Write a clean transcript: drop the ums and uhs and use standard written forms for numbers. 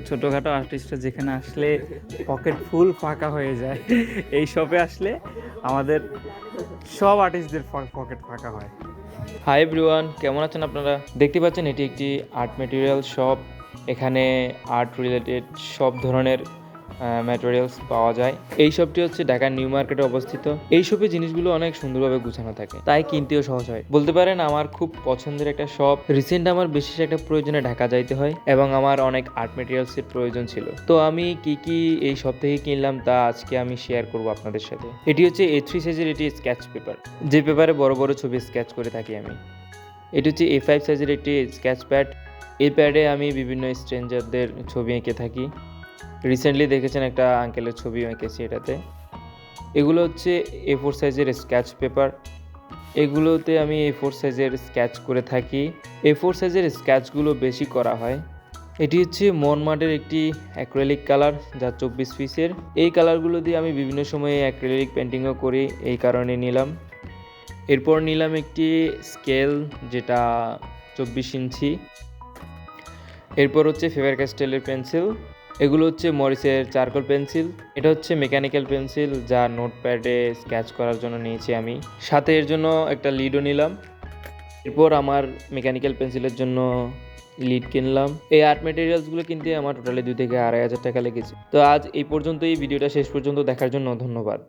ছোটোখাটো আর্টিস্টরা যেখানে আসলে পকেট ফুল ফাঁকা হয়ে যায়, এই শপে আসলে আমাদের সব আর্টিস্টদের পকেট ফাঁকা হয়। হাই এভরিওয়ান, কেমন আছেন আপনারা? দেখতে পাচ্ছেন এটি একটি আর্ট ম্যাটেরিয়াল শপ। এখানে আর্ট রিলেটেড সব ধরনের ম্যাটেরিয়ালস পাওয়া যায়। এই শপটি হচ্ছে ঢাকার নিউ মার্কেটে অবস্থিত। এই শপে জিনিসগুলো অনেক সুন্দরভাবে গুছানো থাকে, তাই কিনতেও সহজ হয়। বলতে পারেন আমার খুব পছন্দের একটা শপ। রিসেন্ট আমার বিশেষ একটা প্রয়োজনে ঢাকা যাইতে হয় এবং আমার অনেক আর্ট ম্যাটেরিয়ালসের প্রয়োজন ছিল। তো আমি কি এই শপ থেকে কিনলাম তা আজকে আমি শেয়ার করব আপনাদের সাথে। এটি হচ্ছে A3 সাইজের এটি স্কেচ পেপার, যে পেপারে বড় বড় ছবি স্কেচ করে থাকি আমি। এটি হচ্ছে A5 সাইজের একটি স্কেচ প্যাড। এই প্যাডে আমি বিভিন্ন স্ট্রেঞ্জারদের ছবি এঁকে থাকি। রিসেন্টলি দেখেছেন একটা আঙ্কেলের ছবি এঁকেছি এটাতে। এগুলো হচ্ছে A4 সাইজের স্কেচ পেপার। এগুলোতে আমি A4 সাইজের স্কেচ করে থাকি। A4 সাইজের স্কেচগুলো বেশি করা হয়। এটি হচ্ছে মনমার্টের একটি অ্যাক্রিলিক কালার, যা 24 পিসের। এই কালারগুলো দিয়ে আমি বিভিন্ন সময়ে অ্যাক্রিলিক পেন্টিংও করি, এই কারণে নিলাম। এরপর নিলাম একটি স্কেল, যেটা 24 ইঞ্চি। এরপর হচ্ছে ফেভার ক্যাস্টেলের পেন্সিল। এগুলো হচ্ছে মরিসের চারকোল পেন্সিল। এটা হচ্ছে মেকানিক্যাল পেন্সিল, যা নোটপ্যাডে স্কেচ করার জন্য নিয়েছি আমি। সাথে এর জন্য একটা লিডও নিলাম। এরপর আমার মেকানিক্যাল পেন্সিলের জন্য লিড কিনলাম। এই আর্ট ম্যাটেরিয়ালসগুলো কিনতে আমার টোটালি 2 থেকে 2,500 টাকা লেগেছে। তো আজ এই পর্যন্তই। ভিডিওটা শেষ পর্যন্ত দেখার জন্য ধন্যবাদ।